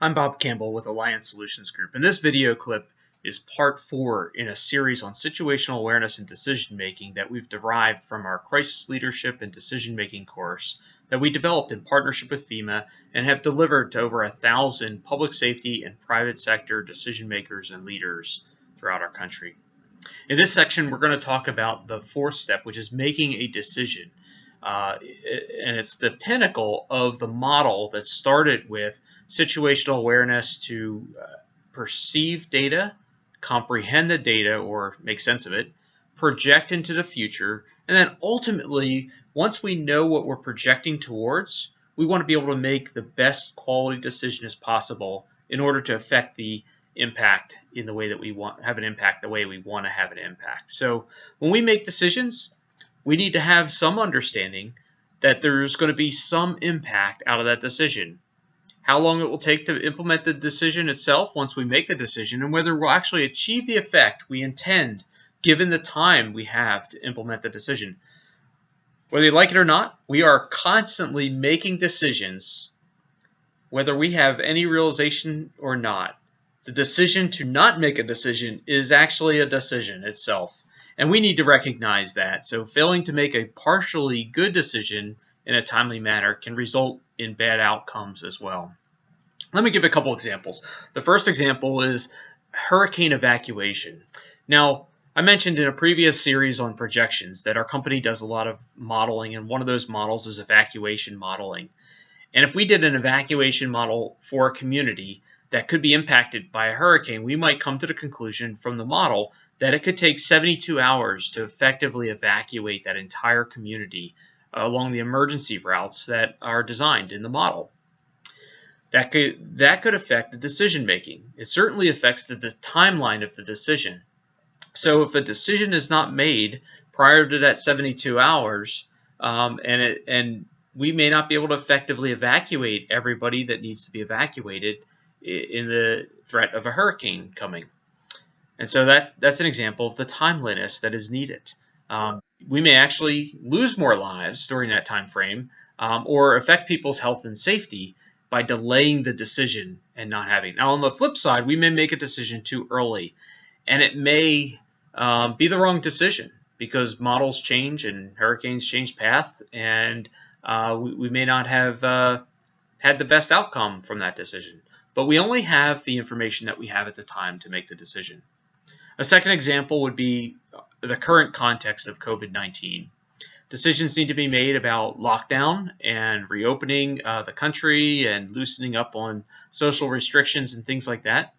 I'm Bob Campbell with Alliance Solutions Group, and this video clip is part 4 in a series on situational awareness and decision making that we've derived from our crisis leadership and decision making course that we developed in partnership with FEMA and have delivered to over 1,000 public safety and private sector decision makers and leaders throughout our country. In this section, we're going to talk about the fourth step, which is making a decision. And it's the pinnacle of the model that started with situational awareness to perceive data, comprehend the data or make sense of it, project into the future, and then ultimately, once we know what we're projecting towards, we want to be able to make the best quality decision as possible in order to affect the impact in the way that we want have an impact the way we want to have an impact. So when we make decisions, we need to have some understanding that there's going to be some impact out of that decision. How long it will take to implement the decision itself once we make the decision, and whether we'll actually achieve the effect we intend given the time we have to implement the decision. Whether you like it or not, we are constantly making decisions, whether we have any realization or not. The decision to not make a decision is actually a decision itself. And we need to recognize that. So failing to make a partially good decision in a timely manner can result in bad outcomes as well. Let me give a couple examples. The first example is hurricane evacuation. Now, I mentioned in a previous series on projections that our company does a lot of modeling, and one of those models is evacuation modeling. And if we did an evacuation model for a community that could be impacted by a hurricane, we might come to the conclusion from the model that it could take 72 hours to effectively evacuate that entire community along the emergency routes that are designed in the model. That could affect the decision making. It certainly affects the timeline of the decision. So if a decision is not made prior to that 72 hours, and we may not be able to effectively evacuate everybody that needs to be evacuated in the threat of a hurricane coming. And so that's an example of the timeliness that is needed. We may actually lose more lives during that time frame, or affect people's health and safety by delaying the decision and not having. Now, on the flip side, we may make a decision too early, and it may be the wrong decision because models change and hurricanes change path, and we may not have had the best outcome from that decision. But we only have the information that we have at the time to make the decision. A second example would be the current context of COVID-19. Decisions need to be made about lockdown and reopening the country and loosening up on social restrictions and things like that.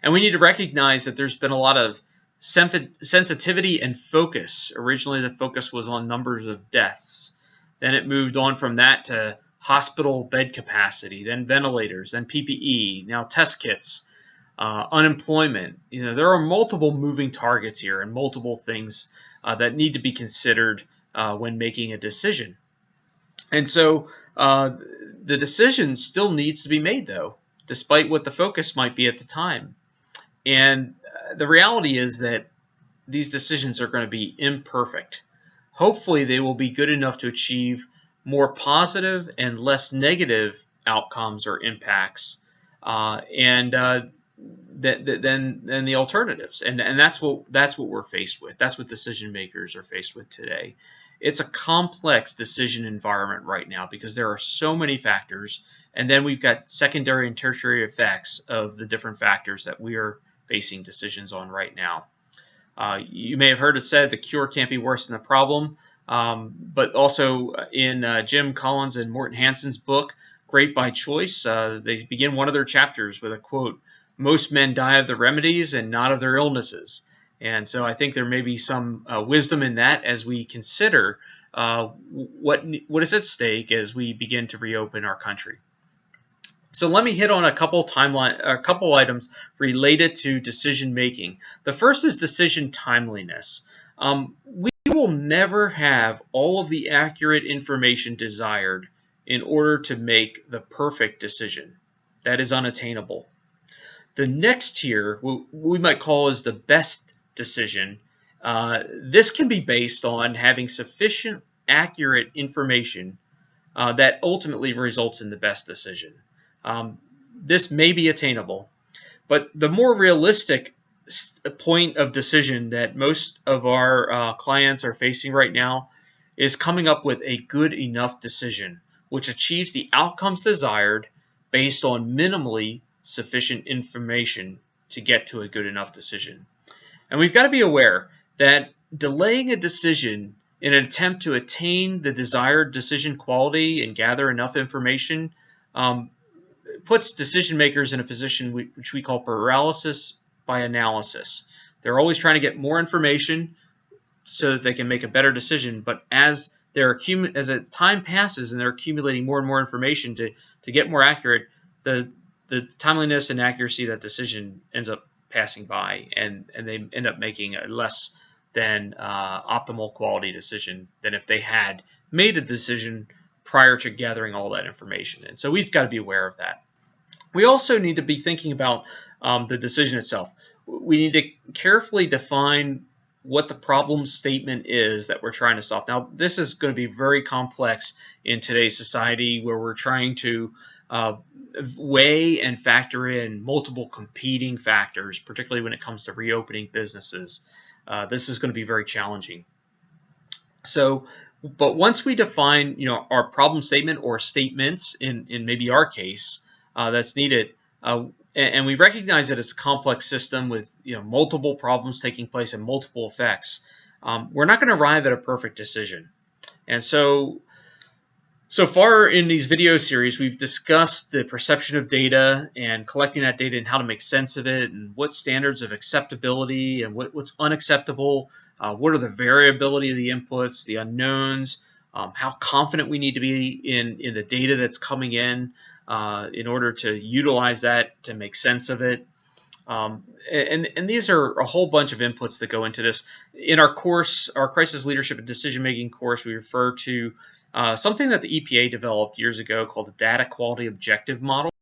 And we need to recognize that there's been a lot of sensitivity and focus. Originally, the focus was on numbers of deaths. Then it moved on from that to hospital bed capacity, then ventilators, then PPE, now test kits, unemployment. There are multiple moving targets here and multiple things that need to be considered when making a decision. And so the decision still needs to be made, though, despite what the focus might be at the time. And the reality is that these decisions are going to be imperfect. Hopefully, they will be good enough to achieve more positive and less negative outcomes or impacts than the alternatives. And that's what we're faced with. That's what decision makers are faced with today. It's a complex decision environment right now because there are so many factors, and then we've got secondary and tertiary effects of the different factors that we are facing decisions on right now. You may have heard it said the cure can't be worse than the problem. But also in Jim Collins and Morton Hansen's book, Great by Choice, they begin one of their chapters with a quote, "Most men die of the remedies and not of their illnesses." And so I think there may be some wisdom in that as we consider what is at stake as we begin to reopen our country. So let me hit on a couple items related to decision making. The first is decision timeliness. We will never have all of the accurate information desired in order to make the perfect decision. That is unattainable. The next tier, we might call is the best decision. This can be based on having sufficient accurate information that ultimately results in the best decision. this may be attainable. But the more realistic point of decision that most of our clients are facing right now is coming up with a good enough decision, which achieves the outcomes desired based on minimally sufficient information to get to a good enough decision. And we've got to be aware that delaying a decision in an attempt to attain the desired decision quality and gather enough information puts decision makers in a position which we call paralysis by analysis. They're always trying to get more information so that they can make a better decision. But as time passes and they're accumulating more and more information to get more accurate, the timeliness and accuracy of that decision ends up passing by, and they end up making a less than optimal quality decision than if they had made a decision prior to gathering all that information. And so we've got to be aware of that. We also need to be thinking about the decision itself. We need to carefully define what the problem statement is that we're trying to solve. Now, this is going to be very complex in today's society where we're trying to weigh and factor in multiple competing factors, particularly when it comes to reopening businesses. This is going to be very challenging. But once we define, our problem statement or statements in maybe our case that's needed, and we recognize that it's a complex system with multiple problems taking place and multiple effects, we're not going to arrive at a perfect decision. And so far in these video series, we've discussed the perception of data and collecting that data and how to make sense of it, and what standards of acceptability and what's unacceptable, what are the variability of the inputs, the unknowns, how confident we need to be in the data that's coming in order to utilize that to make sense of it. And these are a whole bunch of inputs that go into this. In our course, our Crisis Leadership and Decision-Making course, we refer to something that the EPA developed years ago called the Data Quality Objective Model.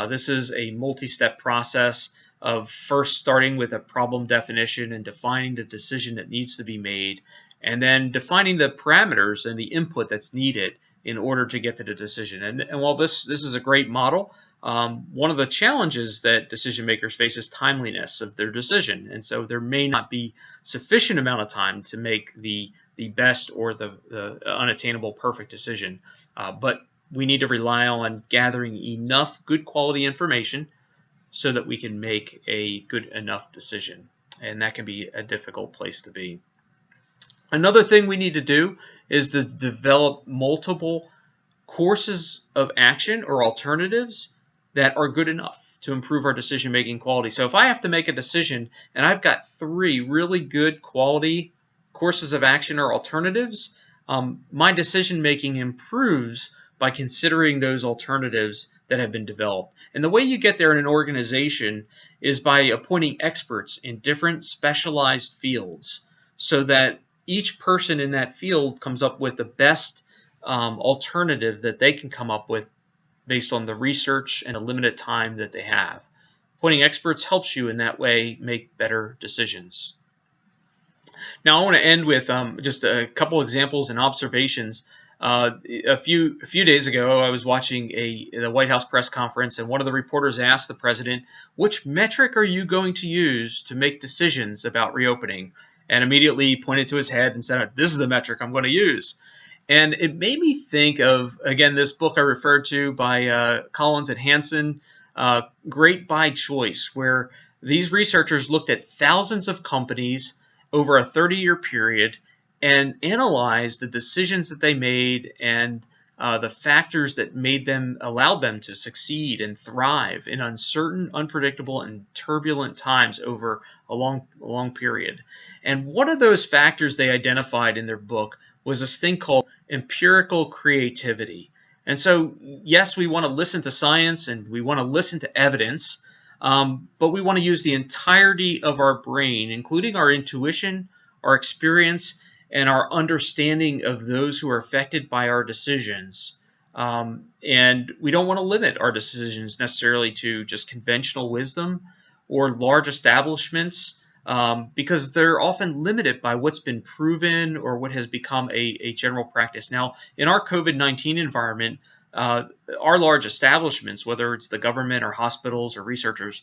This is a multi-step process of first starting with a problem definition and defining the decision that needs to be made, and then defining the parameters and the input that's needed in order to get to the decision. And while this is a great model, one of the challenges that decision makers face is timeliness of their decision. And so there may not be sufficient amount of time to make the best or the unattainable perfect decision. But we need to rely on gathering enough good quality information so that we can make a good enough decision. And that can be a difficult place to be. Another thing we need to do is to develop multiple courses of action or alternatives that are good enough to improve our decision-making quality. So if I have to make a decision and I've got 3 really good quality courses of action or alternatives, my decision-making improves by considering those alternatives that have been developed. And the way you get there in an organization is by appointing experts in different specialized fields so that each person in that field comes up with the best alternative that they can come up with based on the research and the limited time that they have. Appointing experts helps you in that way make better decisions. Now I want to end with just a couple examples and observations. A few days ago, I was watching the White House press conference, and one of the reporters asked the president, "Which metric are you going to use to make decisions about reopening?" And immediately pointed to his head and said, "This is the metric I'm going to use." And it made me think of, again, this book I referred to by Collins and Hansen, Great by Choice, where these researchers looked at thousands of companies over a 30-year period and analyzed the decisions that they made and the factors that allowed them to succeed and thrive in uncertain, unpredictable, and turbulent times over a long period. And one of those factors they identified in their book was this thing called empirical creativity. And so, yes, we want to listen to science and we want to listen to evidence, but we want to use the entirety of our brain, including our intuition, our experience, and our understanding of those who are affected by our decisions. And we don't want to limit our decisions necessarily to just conventional wisdom or large establishments, because they're often limited by what's been proven or what has become a general practice. Now, in our COVID-19 environment, uh, our large establishments, whether it's the government or hospitals or researchers,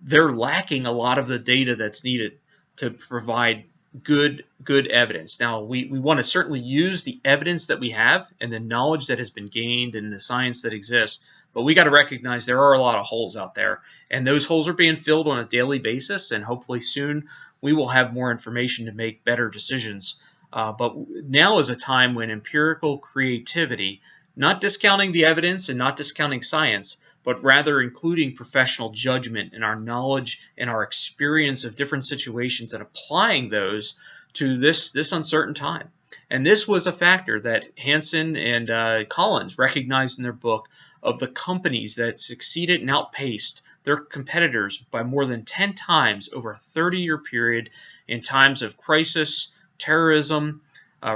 they're lacking a lot of the data that's needed to provide good evidence. Now, we want to certainly use the evidence that we have and the knowledge that has been gained and the science that exists, but we got to recognize there are a lot of holes out there, and those holes are being filled on a daily basis, and hopefully soon we will have more information to make better decisions. But now is a time when empirical creativity, not discounting the evidence and not discounting science, but rather including professional judgment and our knowledge and our experience of different situations and applying those to this uncertain time. And this was a factor that Hansen and Collins recognized in their book of the companies that succeeded and outpaced their competitors by more than 10 times over a 30-year period in times of crisis, terrorism,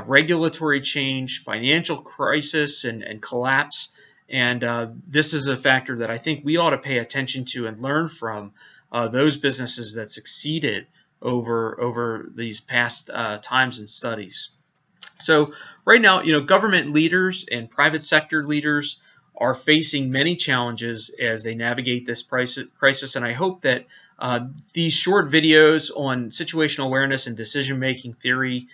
regulatory change, financial crisis, and collapse. And this is a factor that I think we ought to pay attention to and learn from those businesses that succeeded over these past times and studies. So right now, government leaders and private sector leaders are facing many challenges as they navigate this crisis. And I hope that these short videos on situational awareness and decision-making theory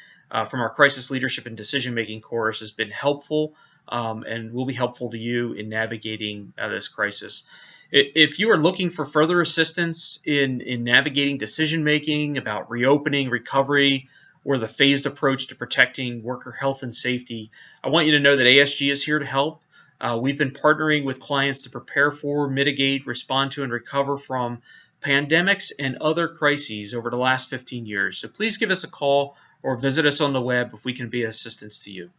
from our crisis leadership and decision-making course has been helpful and will be helpful to you in navigating this crisis. If you are looking for further assistance in navigating decision-making about reopening, recovery, or the phased approach to protecting worker health and safety, I want you to know that ASG is here to help. We've been partnering with clients to prepare for, mitigate, respond to, and recover from pandemics and other crises over the last 15 years. So please give us a call or visit us on the web if we can be of assistance to you.